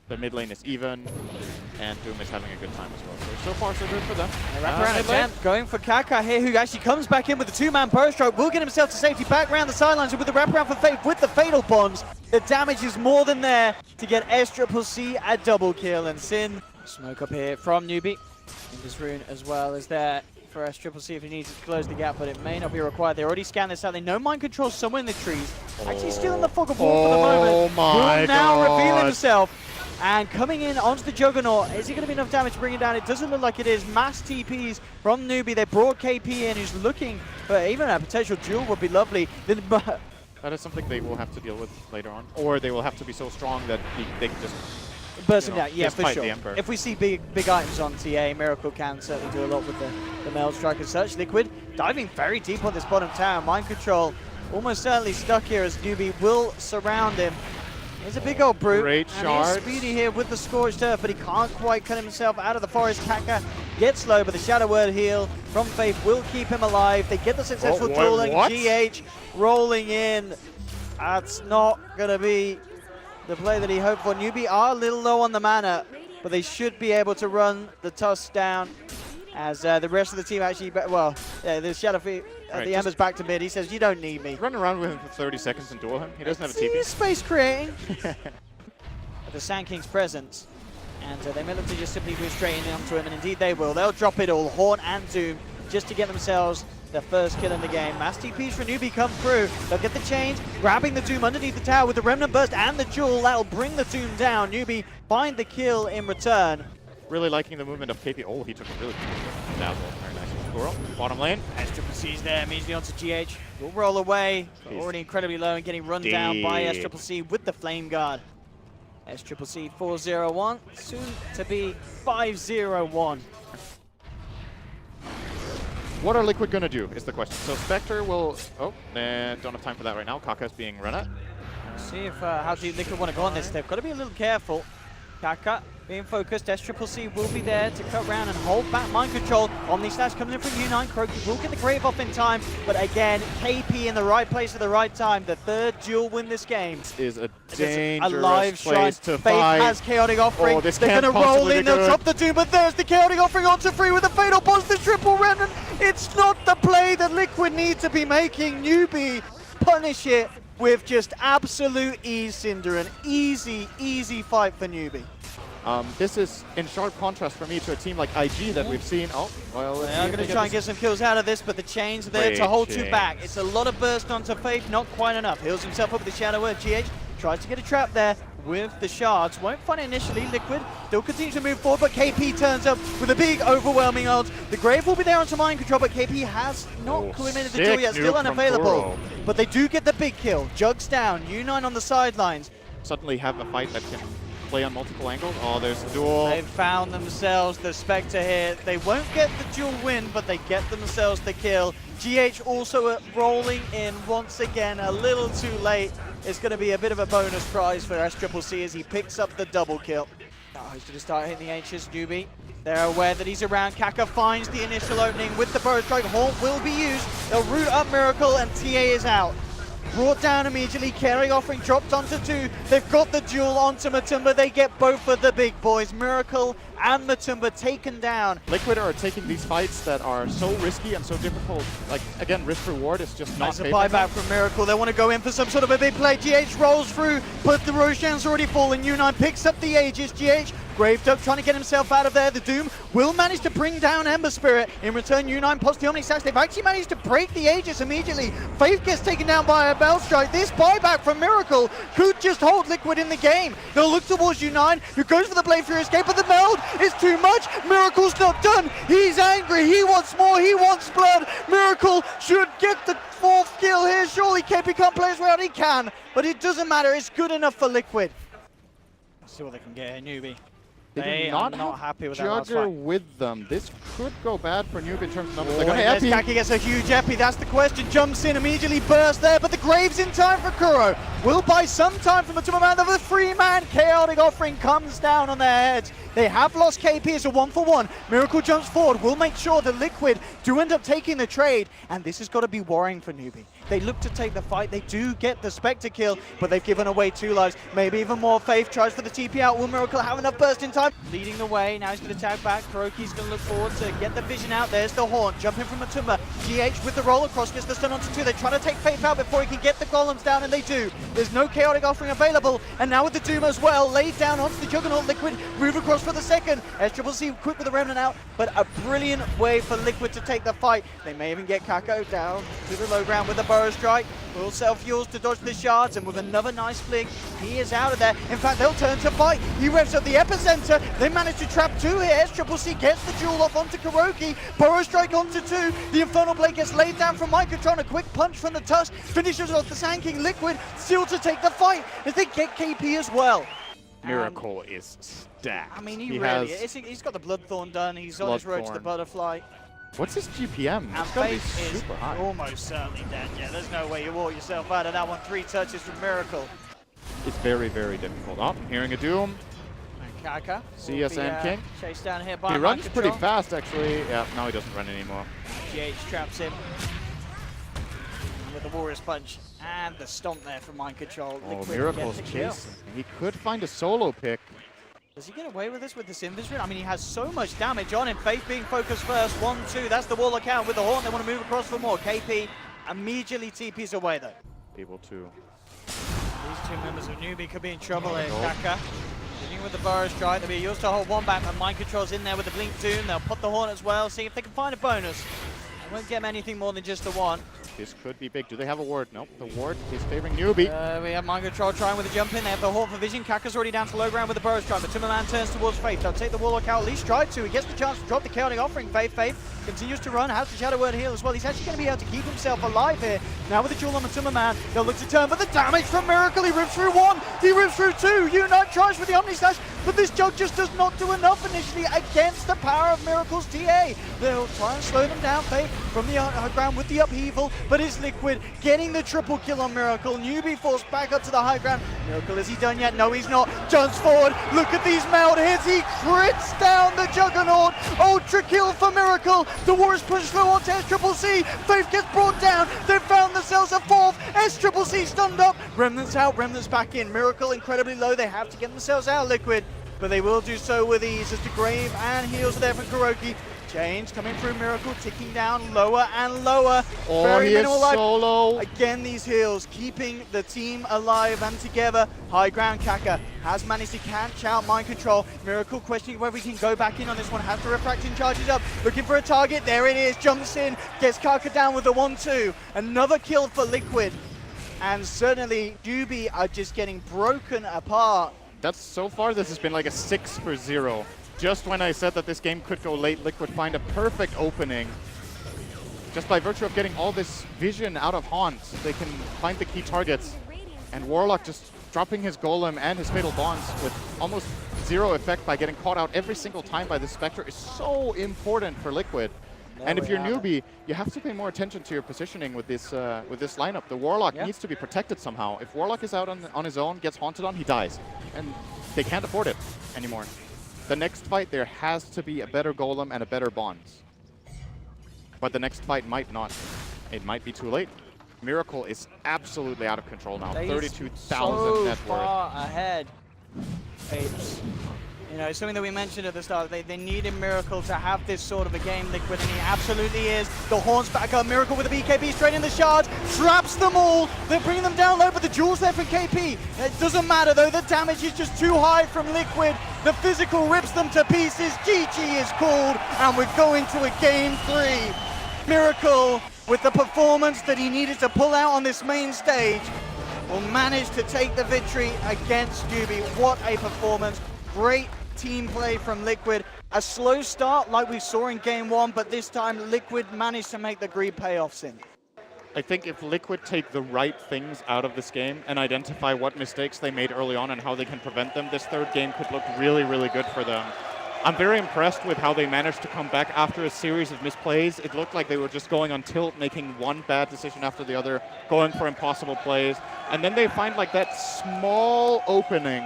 The mid lane is even, and Doom is having a good time as well. So far so good for them. Wrap around attempt, going for Kaka here, who actually comes back in with the two-man burst stroke, will get himself to safety back around the sidelines, and with the wraparound for Faith with the fatal bombs, the damage is more than there to get SCCC a double kill. And Sin, smoke up here from NewBee. Invis Rune as well is there for SCCC if he needs to close the gap, but it may not be required. They already scanned this out. They know mind control somewhere in the trees. Actually still in the fog of war for the moment. Oh my will now God. reveal himself. And coming in onto the Juggernaut, is it going to be enough damage to bring it down? It doesn't look like it is. Mass TPs from NewBee. They brought KP in, who's looking for even a potential duel would be lovely. That is something they will have to deal with later on. Or they will have to be so strong that they can just burst him down. Yeah, for sure. the If we see big items on TA, Miracle can certainly do a lot with the Meld Strike and such. Liquid diving very deep on this bottom tower. Mind control almost certainly stuck here as NewBee will surround him. He's a big old brute. Great shot. He's speedy here with the Scorched Earth, but he can't quite cut himself out of the forest. Kaka gets low, but the Shadow Word heal from Faith will keep him alive. They get the successful dueling. GH rolling in. That's not going to be the play that he hoped for. NewBee are a little low on the mana, but they should be able to run the Tusk down as the rest of the team actually, the Shadow the Ember's back to mid. He says, you don't need me. Run around with him for 30 seconds and duel him. He doesn't have a TP. He's space creating. The Sand King's presence. And they may look to just simply move straight in onto him, and indeed they will. They'll drop it all, Horn and Doom, just to get themselves the first kill in the game. Mass TPs for NewBee come through. They'll get the chains, grabbing the Doom underneath the tower with the Remnant Burst and the Jewel. That'll bring the Doom down. NewBee find the kill in return. Really liking the movement of KP. Oh, he took a really good dazzle. Very nice. Squirrel. Bottom lane. SCC's there, immediately onto GH. Will roll away. Already incredibly low and getting run down by SCCC with the Flame Guard. SCCC 4-0-1, soon to be 5-0-1. What are Liquid going to do is the question. So Spectre will... Oh, don't have time for that right now. Kaka's being run at. See if how deep Liquid want to go on this. They've got to be a little careful. Kaka being focused. SCCC will be there to cut around and hold back mind control. Omni Slash coming in from U9. Kroki will get the Grave off in time, but again, KP in the right place at the right time. The third duel win this game. Is a dangerous place to Faith fight. has Chaotic Offering. Oh, this They're going to roll in. They'll good. drop the Doom, but there's the Chaotic Offering onto free with the Fatal Boss, the Triple Remnant. It's not the play that Liquid need to be making. NewBee punish it with just absolute ease, Cinder. An easy, easy fight for NewBee. This is in sharp contrast for me to a team like IG that we've seen. Oh, well, they are going to try and get some kills out of this, but the chains are there to hold you back. It's a lot of burst onto Faith, not quite enough. Heals himself up with the Shadow Word. GH tries to get a trap there with the shards. Won't find it initially. Liquid still continues to move forward, but KP turns up with a big, overwhelming ult. The Grave will be there onto mind control, but KP has not committed the duel yet, still unavailable. But they do get the big kill. Jugs down, U9 on the sidelines. Suddenly have a fight that can play on multiple angles. Oh, there's a duel. They've found themselves the Spectre here. They won't get the dual win, but they get themselves the kill. GH also rolling in once again, a little too late. It's going to be a bit of a bonus prize for SCCC as he picks up the double kill. Oh, he's going to start hitting the Ancients. NewBee, they're aware that he's around. Kaka finds the initial opening with the Burst Strike. Haunt will be used. They'll root up Miracle, and TA is out. Brought down immediately, Carry Offering dropped onto 2. They've got the duel onto Matumba. They get both of the big boys, Miracle and Matumba, taken down. Liquid are taking these fights that are so risky and so difficult. Like, again, risk-reward is just not There's a buyback from Miracle. They want to go in for some sort of a big play. GH rolls through, but the Roshan's already fallen. U9 picks up the Aegis. GH, Graveduck trying to get himself out of there. The Doom will manage to bring down Ember Spirit. In return, U9 pops the Omni Slash. They've actually managed to break the Aegis immediately. Faith gets taken down by a Bell Strike. This buyback from Miracle could just hold Liquid in the game. They'll look towards U9, who goes for the Blade Fury escape, but the meld is too much. Miracle's not done. He's angry. He wants more. He wants blood. Miracle should get the 4th kill here. Surely KP can't play as well. He can, but it doesn't matter. It's good enough for Liquid. Let's see what they can get here, NewBee. They are not happy with that last Jugger fight. with them. This could go bad for NewBee in terms of numbers. Oh, Kaki gets a huge epi, that's the question. Jumps in, immediately bursts there, but the Grave's in time for Kuro. Will buy some time from the Matumba. The 3-man Chaotic Offering comes down on their heads. They have lost KP, it's a 1-for-1. Miracle jumps forward, will make sure that Liquid do end up taking the trade, and this has got to be worrying for NewBee. They look to take the fight. They do get the Spectre kill, but they've given away 2 lives. Maybe even more. Faith tries for the TP out. Will Miracle have enough burst in time? Leading the way. Now he's going to tag back. Kuroki's going to look forward to get the vision out. There's the Haunt. Jumping from Matuma. GH with the roll across. Gets the stun onto 2. They're trying to take Faith out before he can get the golems down, and they do. There's no chaotic offering available. And now with the Doom as well. Laid down onto the Juggernaut. Liquid move across for the second. SCCC quick with the Remnant out. But a brilliant way for Liquid to take the fight. They may even get Kako down to the low ground with the Burrow Strike. Will self-fuels to dodge the shards, and with another nice flick, he is out of there. In fact, they'll turn to fight. He revs up the epicenter. They manage to trap 2 here. SCCC gets the duel off onto Kuroki. Burrow Strike onto 2. The Infernal Blade gets laid down from Microtron. A quick punch from the Tusk finishes off the Sand King. Liquid still to take the fight as they get KP as well. Miracle is stacked. I mean, he really is. He's got the Bloodthorn done. He's on his road to the Butterfly. What's his GPM? And It's gotta be Faith is super high. almost certainly dead. Yeah, there's no way you walk yourself out of that one. 3 touches from Miracle. It's very, very difficult. Oh, hearing a Doom. And Kaka See us, Sand King. chased down here by He runs Mind pretty Control. fast, actually. Yeah, now he doesn't run anymore. GH traps him with the Warrior's Punch and the stomp there from Mind Control. Oh, Liquid Miracle's gets the kill. chasing. He could find a solo pick. Does he get away with this Invis? I mean, he has so much damage on him. Faith being focused first. 1-2. That's the Warlock out with the Horn. They want to move across for more. KP immediately TPs away, though. Able to. These 2 members of NewBee could be in trouble here. Kaka dealing with the Burrow Strike. They'll be used to hold 1 back, but Mind Control's in there with the Blink Doom. They'll put the Horn as well, see if they can find a bonus. They won't get anything more than just the 1. This could be big. Do they have a ward? Nope. The ward is favoring NewBee. We have Mind Control trying with the jump in. They have the Haunt for vision. Kaka's already down to low ground with the Burrow Strike. But Timmerman turns towards Faith. They'll take the Warlock out. At least try to. He gets the chance to drop the chaotic offering. Faith continues to run. Has the Shadow Word heal as well. He's actually going to be able to keep himself alive here. Now with the duel on the Timmerman, they'll look to turn. But the damage from Miracle. He rips through 1. He rips through 2. Unite tries with the Omni Slash. But this Jug just does not do enough initially against the power of Miracle's TA. They'll try and slow them down. Faith from the high ground with the upheaval. But it's Liquid getting the triple kill on Miracle. NewBee forced back up to the high ground. Miracle, is he done yet? No, he's not. Jumps forward. Look at these meld hits. He crits down the Juggernaut. Ultra kill for Miracle. The Warriors push through onto SCCC. Faith gets brought down. They've found themselves a 4th. SCCC stunned up. Remnants out. Remnants back in. Miracle incredibly low. They have to get themselves out, Liquid. But they will do so with ease as the Grave and heals there from Kuroki. Chains coming through Miracle, ticking down lower and lower. Oh, Very he is minimal life. solo. Again, these heals keeping the team alive and together. High ground. Kaka has managed to catch out Mind Control. Miracle questioning whether he can go back in on this one. Has the refraction charges up, looking for a target. There it is. Jumps in, gets Kaka down with the 1-2. Another kill for Liquid. And certainly NewBee are just getting broken apart. That's so far. This has been like a 6-for-0. Just when I said that this game could go late, Liquid find a perfect opening. Just by virtue of getting all this vision out of Haunt, they can find the key targets. And Warlock just dropping his Golem and his Fatal Bonds with almost 0 effect by getting caught out every single time by the Spectre is so important for Liquid. And if you're NewBee, you have to pay more attention to your positioning with this lineup. The Warlock needs to be protected somehow. If Warlock is out on his own, gets haunted on, he dies. And they can't afford it anymore. The next fight, there has to be a better Golem and a better Bonds. But the next fight might not. It might be too late. Miracle is absolutely out of control now. 32,000 net worth. Far ahead. It's, you know, something that we mentioned at the start. They needed Miracle to have this sort of a game, Liquid, and he absolutely is. The Horns back up. Miracle with the BKB straight in the shards. Traps them all. They're bringing them down low, but the duel's there from KP. It doesn't matter, though. The damage is just too high from Liquid. The physical rips them to pieces. GG is called, and we're going to a game 3. Miracle, with the performance that he needed to pull out on this main stage, will manage to take the victory against NewBee. What a performance. Great team play from Liquid. A slow start like we saw in game 1, but this time Liquid managed to make the greed payoffs in. I think if Liquid take the right things out of this game and identify what mistakes they made early on and how they can prevent them, this third game could look really, really good for them. I'm very impressed with how they managed to come back after a series of misplays. It looked like they were just going on tilt, making one bad decision after the other, going for impossible plays. And then they find like that small opening